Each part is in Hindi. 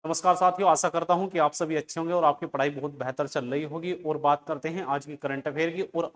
नमस्कार साथियों, आशा करता हूं कि आप सभी अच्छे होंगे और आपकी पढ़ाई बहुत बेहतर चल रही होगी। और बात करते हैं आज की करंट अफेयर की। और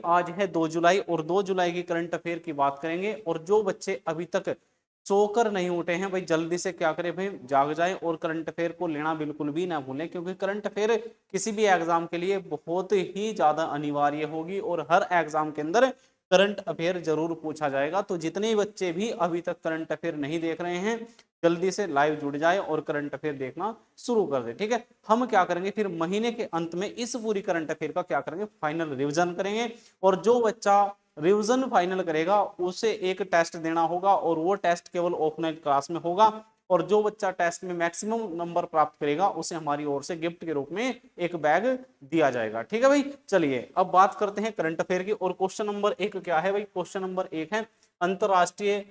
आज है 2 जुलाई और 2 जुलाई की करंट अफेयर की बात करेंगे। और जो बच्चे अभी तक सोकर नहीं उठे हैं भाई, जल्दी से क्या करें भाई, जाग जाएं और करंट अफेयर को लेना बिल्कुल भी ना भूलें, क्योंकि करंट अफेयर किसी भी एग्जाम के लिए बहुत ही ज्यादा अनिवार्य होगी और हर एग्जाम के अंदर करंट अफेयर जरूर पूछा जाएगा। तो जितने बच्चे भी अभी तक करंट अफेयर नहीं देख रहे हैं, जल्दी से लाइव जुड़ जाए और करंट अफेयर देखना शुरू कर दे। ठीक है, हम क्या करेंगे फिर महीने के अंत में इस पूरी करंट अफेयर का क्या करेंगे, फाइनल रिवीजन करेंगे। और जो बच्चा रिवीजन फाइनल करेगा उसे एक टेस्ट देना होगा और वो टेस्ट केवल ऑफलाइन क्लास में होगा। और जो बच्चा टेस्ट में मैक्सिमम नंबर प्राप्त करेगा उसे हमारी ओर से गिफ्ट के रूप में एक बैग दिया जाएगा। ठीक है भाई, चलिए अब बात करते हैं करंट अफेयर की। और क्वेश्चन नंबर 1 क्या है भाई, क्वेश्चन नंबर 1 है अंतरराष्ट्रीय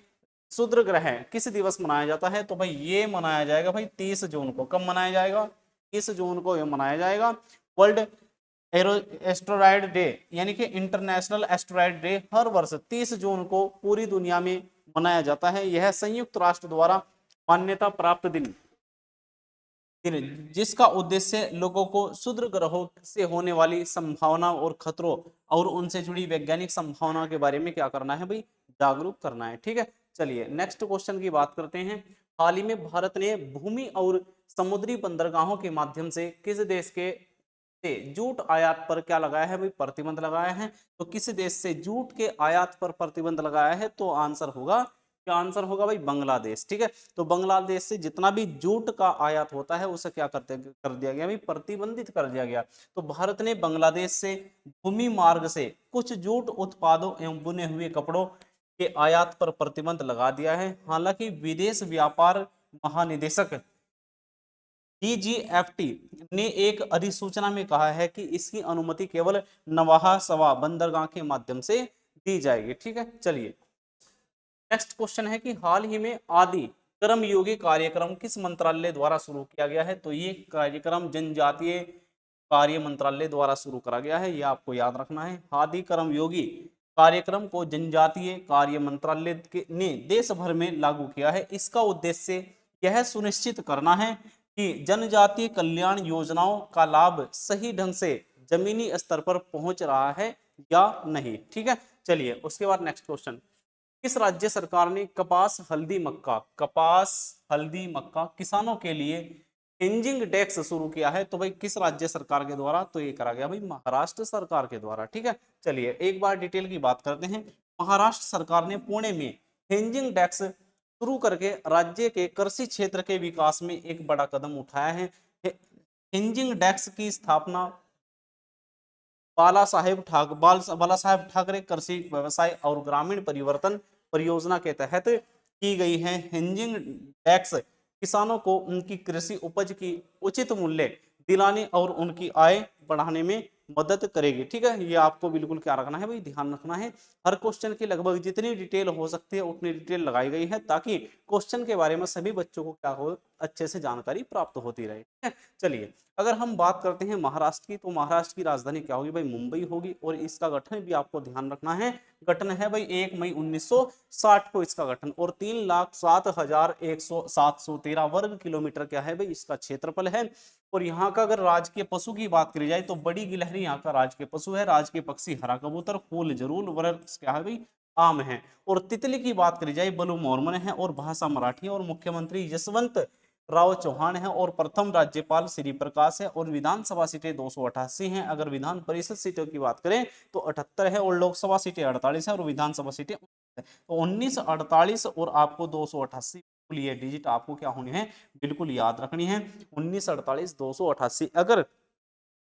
शूद्र ग्रहण किस दिवस मनाया जाता है। तो भाई ये मनाया जाएगा भाई 30 जून को। कब मनाया जाएगा, 30 जून को ये मनाया जाएगा। वर्ल्ड एस्ट्रॉयड डे यानी कि इंटरनेशनल एस्ट्रॉयड डे हर वर्ष 30 जून को पूरी दुनिया में मनाया जाता है। यह संयुक्त राष्ट्र द्वारा मान्यता प्राप्त दिन जिसका उद्देश्य लोगों को क्षुद्र ग्रहों से होने वाली संभावना और खतरों और उनसे जुड़ी वैज्ञानिक संभावनाओं के बारे में क्या करना है भाई, जागरूक करना है। ठीक है, चलिए नेक्स्ट क्वेश्चन की बात करते हैं। हाल ही में भारत ने भूमि और समुद्री बंदरगाहों के माध्यम से किस देश के से जूट आयात पर क्या लगाया है भाई, प्रतिबंध लगाया है। तो किस देश से जूट के आयात पर प्रतिबंध लगाया है, तो आंसर होगा, क्या आंसर होगा भाई, बांग्लादेश। ठीक है, तो बांग्लादेश से जितना भी जूट का आयात होता है उसे क्या करते कर दिया गया भाई, प्रतिबंधित कर दिया गया। तो भारत ने बांग्लादेश से भूमि मार्ग से कुछ जूट उत्पादों एवं बुने हुए कपड़ों के आयात पर प्रतिबंध लगा दिया है। हालांकि विदेश व्यापार महानिदेशक डीजीएफटी ने एक अधिसूचना में कहा है कि इसकी अनुमति केवल नवाहा सवा बंदरगाह के माध्यम से दी जाएगी। ठीक है, चलिए नेक्स्ट क्वेश्चन है कि हाल ही में आदि कर्मयोगी कार्यक्रम किस मंत्रालय द्वारा शुरू किया गया है। तो ये कार्यक्रम जनजातीय कार्य मंत्रालय द्वारा शुरू करा गया है, ये आपको याद रखना है। आदि कर्मयोगी कार्यक्रम को जनजातीय कार्य मंत्रालय ने देश भर में लागू किया है। इसका उद्देश्य यह सुनिश्चित करना है कि जनजातीय कल्याण योजनाओं का लाभ सही ढंग से जमीनी स्तर पर पहुंच रहा है या नहीं। ठीक है, चलिए उसके बाद नेक्स्ट क्वेश्चन, किस राज्य सरकार ने कपास हल्दी मक्का किसानों के लिए हेंजिंग टैक्स शुरू किया है। तो भाई किस राज्य सरकार के द्वारा, तो ये करा गया भाई महाराष्ट्र सरकार के द्वारा। ठीक है, चलिए एक बार डिटेल की बात करते हैं। महाराष्ट्र सरकार ने पुणे में हेंजिंग टैक्स शुरू करके राज्य के कृषि क्षेत्र के विकास में एक बड़ा कदम उठाया है। हेंजिंग टैक्स की स्थापना बाला साहेब ठाकरे कृषि व्यवसाय और ग्रामीण परिवर्तन परियोजना के तहत की गई है। हेंजिंग टैक्स किसानों को उनकी कृषि उपज की उचित मूल्य दिलाने और उनकी आय बढ़ाने में मदद करेगी। ठीक है, ये आपको बिल्कुल क्या रखना है भाई, ध्यान रखना है। हर क्वेश्चन की लगभग जितनी डिटेल हो सकती है उतनी डिटेल लगाई गई है, ताकि क्वेश्चन के बारे में सभी बच्चों को क्या हो, अच्छे से जानकारी प्राप्त होती रहे। ठीक है, चलिए अगर हम बात करते हैं महाराष्ट्र की, तो महाराष्ट्र की राजधानी क्या होगी भाई, मुंबई होगी। और इसका गठन भी आपको ध्यान रखना है, गठन है भाई 1 मई 1960 को इसका गठन। और 3,07,713 वर्ग किलोमीटर क्या है भाई, इसका क्षेत्रफल है। और यहाँ का अगर राजकीय पशु की बात करी जाए तो बड़ी गिलहरी यहाँ का राजकीय पशु है। राजकीय पक्षी हरा कबूतर, फूल जरूर, वृक्ष क्या है भाई, आम है। और तितली की बात करी जाए बलू मॉर्मन है और भाषा मराठी है। और मुख्यमंत्री यशवंत राव चौहान है और प्रथम राज्यपाल श्री प्रकाश है। और विधानसभा सीटें 288 हैं। अगर विधान परिषद सीटों की बात करें तो 78 है और लोकसभा सीटें 48 है और विधानसभा सीटें तो 19, 48 और आपको 288, ये डिजिट आपको क्या होनी है, बिल्कुल याद रखनी है। 19, 48, 288। अगर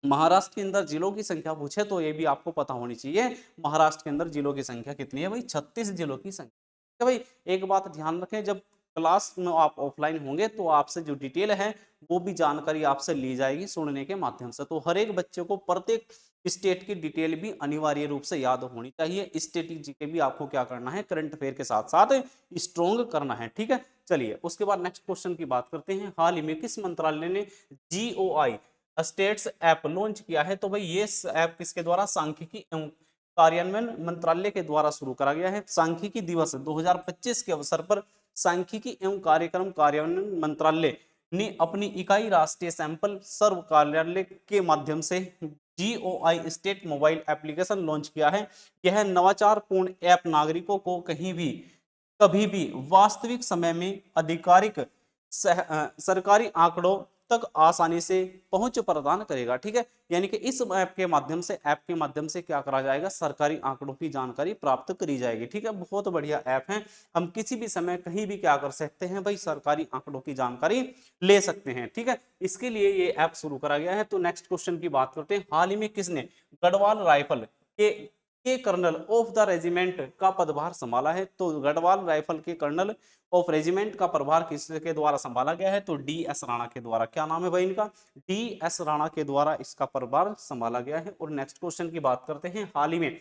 महाराष्ट्र के अंदर जिलों की संख्या पूछे तो ये भी आपको पता होनी चाहिए, महाराष्ट्र के अंदर जिलों की संख्या कितनी है भाई, 36 जिलों की संख्या। भाई एक बात ध्यान रखें, जब क्लास में आप ऑफलाइन होंगे तो आपसे जो डिटेल है वो भी जानकारी आपसे ली जाएगी सुनने के माध्यम से। तो हर एक बच्चे को प्रत्येक स्टेट की डिटेल भी अनिवार्य रूप से याद होनी चाहिए। स्टेटिक जीके भी आपको क्या करना है, करंट अफेयर के साथ साथ स्ट्रॉन्ग करना है। ठीक है, चलिए उसके बाद नेक्स्ट क्वेश्चन की बात करते हैं। हाल ही में किस मंत्रालय ने GOI स्टेट्स ऐप लॉन्च किया है। तो भाई ये ऐप किसके द्वारा, सांख्यिकी एवं कार्यान्वयन मंत्रालय के द्वारा शुरू करा गया है। सांख्यिकी दिवस 2025 के अवसर पर सांख्यिकी एवं कार्यक्रम कार्यान्वयन मंत्रालय ने अपनी इकाई राष्ट्रीय सैंपल सर्व कार्यालय के माध्यम से GOI state mobile application launch किया है। यह नवाचारपूर्ण ऐप नागरिकों को कहीं भी कभी भी वास्तविक समय में आधिकारिक सरकारी आंकड़ों तक आसानी से पहुंच प्रदान करेगा। ठीक है, यानी कि इस ऐप के माध्यम से क्या करा जाएगा, सरकारी आंकड़ों की जानकारी प्राप्त करी जाएगी। ठीक है, बहुत बढ़िया ऐप है, हम किसी भी समय कहीं भी क्या कर सकते हैं भाई, सरकारी आंकड़ों की जानकारी ले सकते हैं। ठीक है, इसके लिए ये ऐप शुरू करा गया है। तो नेक्स्ट क्वेश्चन की बात करते हैं, हाल ही में किसने गढ़वाल राइफल के कर्नल ऑफ द रेजिमेंट का पदभार संभाला है? तो गढ़वाल राइफल के कर्नल ऑफ रेजिमेंट का प्रभार किसके द्वारा संभाला गया है? तो DS राणा के द्वारा। क्या नाम है भाई इनका? DS राणा के द्वारा इसका प्रभार संभाला गया है। और नेक्स्ट क्वेश्चन की बात करते हैं, हाल ही में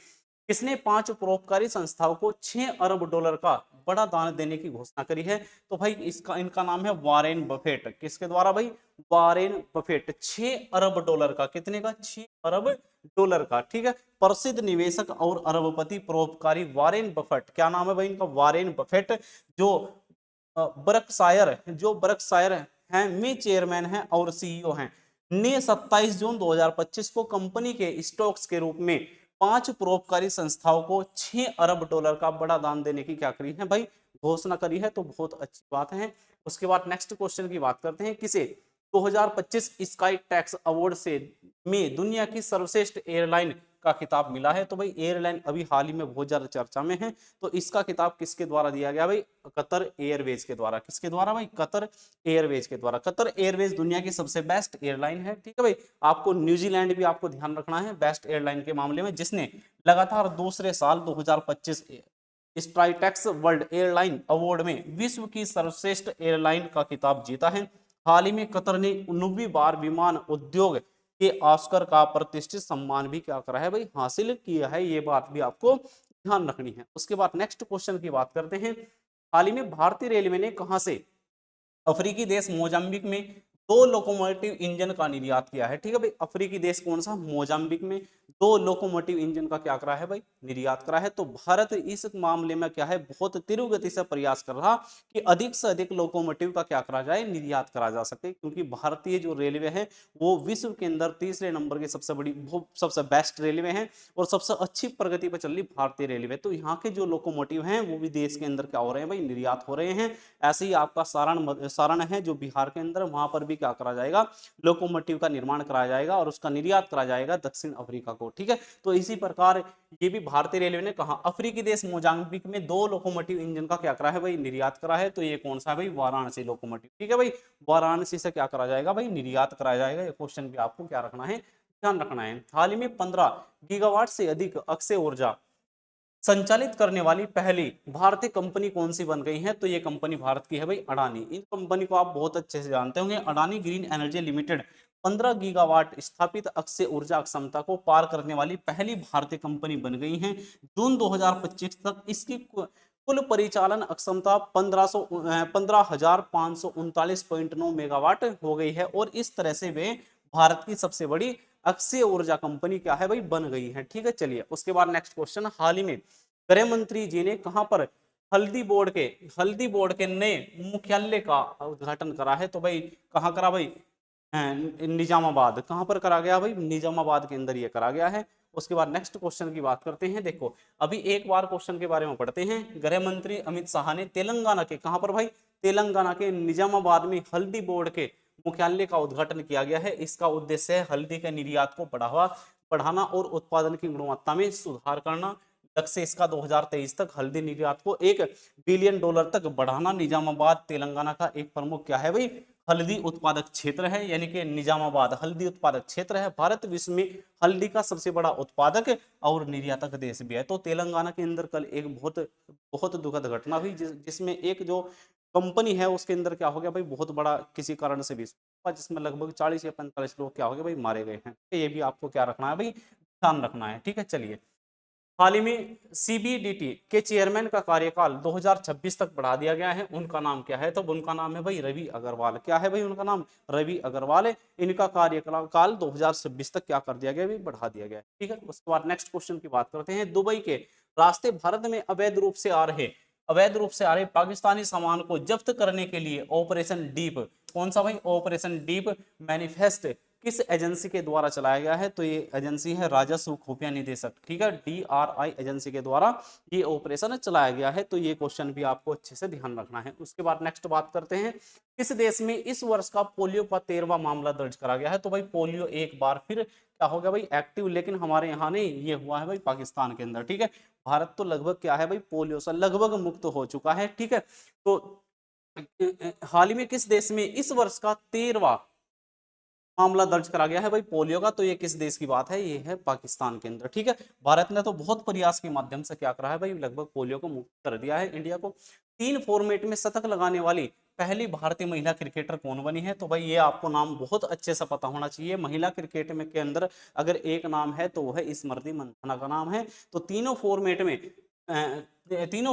किसने 5 परोपकारी संस्थाओं को $6 अरब का बड़ा दान देने की घोषणा करी है? तो भाई इनका नाम है वॉरेन बफेट। किसके द्वारा भाई? Warren Buffett. $6 अरब का, कितने का? $6 अरब का। ठीक है, प्रसिद्ध निवेशक और अरबपति परोपकारी वॉरेन बफेट, क्या नाम है भाई इनका? वॉरेन बफेट, जो बर्कशायर हैं में चेयरमैन हैं और CEO हैं, ने 27 जून 2025 को कंपनी के स्टॉक्स के रूप में 5 परोपकारी संस्थाओं को $6 अरब का बड़ा दान देने की क्या करी है भाई? घोषणा करी है। तो बहुत अच्छी बात है। उसके बाद नेक्स्ट क्वेश्चन की बात करते हैं, किसे 2025 स्काई टैक्स अवार्ड से में दुनिया की सर्वश्रेष्ठ एयरलाइन का खिताब मिला है? तो भाई एयरलाइन अभी हाल ही में बहुत ज्यादा चर्चा में है, तो इसका खिताब किसके द्वारा दिया गया भाई? कतर एयरवेज के द्वारा। किसके द्वारा भाई? कतर एयरवेज के द्वारा। कतर एयरवेज दुनिया की सबसे बेस्ट एयरलाइन है। ठीक है भाई, आपको न्यूजीलैंड भी आपको ध्यान रखना है बेस्ट एयरलाइन के मामले में, जिसने लगातार दूसरे साल 2025 स्ट्राइटेक्स वर्ल्ड एयरलाइन अवार्ड में विश्व की सर्वश्रेष्ठ एयरलाइन का खिताब जीता है। हाल ही में कतर ने 19वीं बार विमान उद्योग के ऑस्कर का प्रतिष्ठित सम्मान भी क्या करा है भाई? हासिल किया है। ये बात भी आपको ध्यान रखनी है। उसके बाद नेक्स्ट क्वेश्चन की बात करते हैं, हाल ही में भारतीय रेलवे ने कहां से अफ्रीकी देश मोजाम्बिक में 2 लोकोमोटिव इंजन का निर्यात किया है? ठीक है भाई, अफ्रीकी देश कौन सा? मोजाम्बिक में 2 लोकोमोटिव इंजन का क्या करा है भाई? निर्यात करा है। तो भारत इस मामले में क्या है, बहुत तीव्र गति से प्रयास कर रहा कि अधिक से अधिक लोकोमोटिव का क्या करा जाए? निर्यात करा जा सके, क्योंकि भारतीय जो रेलवे है वो विश्व के अंदर तीसरे नंबर की सबसे बड़ी, सबसे बेस्ट रेलवे है और सबसे अच्छी प्रगति पर चल रही भारतीय रेलवे। तो यहाँ के जो लोकोमोटिव हैं वो भी देश के अंदर क्या हो रहे हैं भाई? निर्यात हो रहे हैं। ऐसे ही आपका सारण है जो बिहार के अंदर, वहां पर भी क्या करा जाएगा? लोकोमोटिव का निर्माण कराया जाएगा और उसका निर्यात करा जाएगा दक्षिण अफ्रीका को। ठीक है, तो इसी प्रकार ये भी भारतीय रेलवे ने कहा अफ्रीकी देश मोजाम्बिक में 2 लोकोमोटिव इंजन का क्या करा है भाई? निर्यात करा है। तो ये कौन सा भाई? वाराणसी लोकोमोटिव। ठीक है भाई, वाराणसी से क्या करा जाएगा भाई? निर्यात कराया जाएगा। ये क्वेश्चन भी आपको क्या रखना है? ध्यान रखना है। हाल ही में 15 गीगावाट से अधिक अक्षय ऊर्जा संचालित करने वाली पहली भारतीय कंपनी कौन सी बन गई है? तो ये कंपनी भारत की है भाई, अडानी। इन कंपनी को आप बहुत अच्छे से जानते होंगे। Adani green energy limited 15 gigawatt स्थापित अक्षय ऊर्जा क्षमता को पार करने वाली पहली भारतीय कंपनी बन गई है। जून 2025 तक इसकी कुल परिचालन क्षमता 15,539.9 मेगावाट हो गई है और इस तरह से वे भारत की सबसे बड़ी अक्षय ऊर्जा कंपनी क्या है भाई? बन गई है। ठीक है, चलिए उसके बाद नेक्स्ट क्वेश्चन, हाल ही में गृह मंत्री जी ने कहां पर हल्दी बोर्ड के नए मुख्यालय का उद्घाटन करा है? तो भाई कहां करा भाई? निजामाबाद। कहां पर करा गया भाई? निजामाबाद के अंदर ये करा गया है। उसके बाद नेक्स्ट क्वेश्चन की बात करते हैं। देखो अभी एक बार क्वेश्चन के बारे में पढ़ते हैं। गृह मंत्री अमित शाह ने तेलंगाना के, कहां पर भाई? तेलंगाना के निजामाबाद में हल्दी बोर्ड के मुख्यालय का उद्घाटन किया गया है। इसका उद्देश्य है हल्दी के निर्यात को बढ़ाना और उत्पादन की गुणवत्ता में सुधार करना। लक्ष्य इसका 2023 तक हल्दी निर्यात को $1 बिलियन तक बढ़ाना। निजामाबाद तेलंगाना का एक प्रमुख क्या है भाई? हल्दी उत्पादक क्षेत्र है, यानी कि निजामाबाद हल्दी उत्पादक क्षेत्र है। भारत विश्व में हल्दी का सबसे बड़ा उत्पादक और निर्यातक देश भी है। तो तेलंगाना के अंदर कल एक बहुत बहुत दुखद घटना हुई, जिसमें एक जो कंपनी है उसके अंदर क्या हो गया भाई? बहुत बड़ा किसी कारण से भी, जिसमें लगभग 40 या 45 लोग क्या हो गए भाई? मारे गए हैं। ये भी आपको क्या रखना है भाई? ध्यान रखना है। ठीक है, चलिए हाल ही में CBDT के चेयरमैन का कार्यकाल 2026 तक बढ़ा दिया गया है। उनका नाम क्या है? तो उनका नाम है भाई रवि अग्रवाल। क्या है भाई उनका नाम? रवि अग्रवाल है। इनका कार्यकाल 2026 तक क्या कर दिया गया भाई? बढ़ा दिया गया। ठीक है, उसके बाद नेक्स्ट क्वेश्चन की बात करते हैं। दुबई के रास्ते भारत में अवैध रूप से आ रहे पाकिस्तानी सामान को जब्त करने के लिए ऑपरेशन डीप कौन सा भाई, ऑपरेशन डीप मैनिफेस्ट किस एजेंसी के द्वारा चलाया गया है, तो ये एजेंसी है राजस्व खुफिया निदेशक, ठीक है, DRI एजेंसी के द्वारा ये ऑपरेशन चलाया गया है। तो ये क्वेश्चन भी आपको अच्छे से ध्यान रखना है। उसके बाद नेक्स्ट बात करते हैं, किस देश में इस वर्ष का पोलियो का 13वां मामला दर्ज करा गया है, तो भाई पोलियो एक बार फिर क्या हो गया भाई एक्टिव, लेकिन हमारे यहाँ नहीं, ये हुआ है भाई पाकिस्तान के अंदर, ठीक है। भारत तो लगभग क्या है भाई, पोलियो से लगभग मुक्त हो चुका है, ठीक है। तो हाल ही में किस देश में इस वर्ष का 13वां मामला दर्ज करा गया है भाई पोलियो का, तो ये किस देश की बात है, ये है पाकिस्तान के अंदर, ठीक है। भारत ने तो बहुत प्रयास के माध्यम से क्या करा है भाई, लगभग पोलियो को मुक्त कर दिया है इंडिया को। 3 फॉर्मेट में शतक लगाने वाली पहली भारतीय महिला क्रिकेटर कौन बनी है, तो भाई ये आपको नाम बहुत अच्छे से पता होना चाहिए। महिला क्रिकेट में के अंदर अगर एक नाम है तो वो है स्मृति मंधाना का नाम है। तो तीनों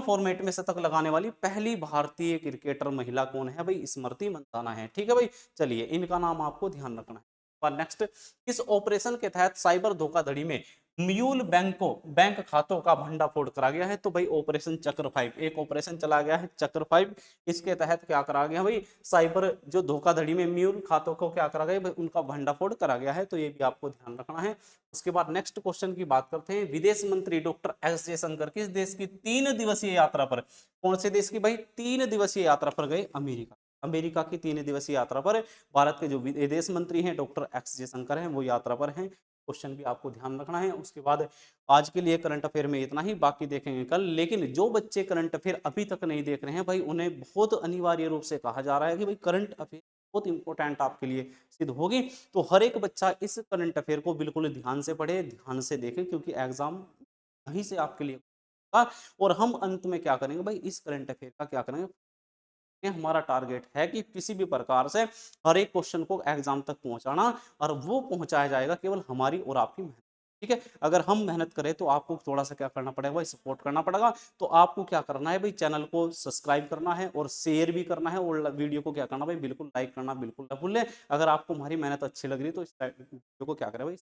फॉर्मेट में शतक लगाने वाली पहली भारतीय क्रिकेटर महिला कौन है भाई, स्मृति मंधाना है, ठीक है भाई। चलिए इनका नाम आपको ध्यान रखना है। पर नेक्स्ट, किस ऑपरेशन के तहत साइबर धोखाधड़ी में म्यूल बैंक खातों का भंडाफोड़ करा गया है, तो भाई ऑपरेशन चक्र 5, एक ऑपरेशन चला गया है चक्र 5। इसके तहत क्या करा गया भाई, साइबर जो धोखाधड़ी में म्यूल खातों को क्या करा गया भाई, उनका भंडाफोड़ करा गया है। तो ये भी आपको ध्यान रखना है। उसके बाद नेक्स्ट क्वेश्चन की बात करते हैं, विदेश मंत्री डॉक्टर एस जयशंकर किस देश की 3 दिवसीय यात्रा पर, कौन से देश की भाई 3 दिवसीय यात्रा पर गए, अमेरिका। अमेरिका की 3 दिवसीय यात्रा पर भारत के जो विदेश मंत्री हैं डॉक्टर एस जयशंकर हैं, वो यात्रा पर हैं। क्वेश्चन भी आपको ध्यान रखना है। उसके बाद आज के लिए करंट अफेयर में इतना ही, बाकी देखेंगे कल। लेकिन जो बच्चे करंट अफेयर अभी तक नहीं देख रहे हैं भाई, उन्हें बहुत अनिवार्य रूप से कहा जा रहा है कि भाई करंट अफेयर बहुत इंपॉर्टेंट आपके लिए सिद्ध होगी। तो हर एक बच्चा इस करंट अफेयर को बिल्कुल ध्यान से पढ़े, ध्यान से देखे, क्योंकि एग्जाम वहीं से आपके लिए होगा। और हम अंत में क्या करेंगे भाई, इस करंट अफेयर का क्या करेंगे, हमारा टारगेट है कि किसी भी प्रकार से हर एक क्वेश्चन को एग्जाम तक पहुंचाना, और वो पहुंचाया जाएगा केवल हमारी और आपकी मेहनत, ठीक है। अगर हम मेहनत करें तो आपको थोड़ा सा क्या करना पड़ेगा भाई, सपोर्ट करना पड़ेगा। तो आपको क्या करना है भाई, चैनल को सब्सक्राइब करना है और शेयर भी करना है, और वीडियो को क्या करना भाई, बिल्कुल लाइक करना बिल्कुल ना भूलें। अगर आपको हमारी मेहनत अच्छी लग रही है तो इस वीडियो को क्या करें भाई,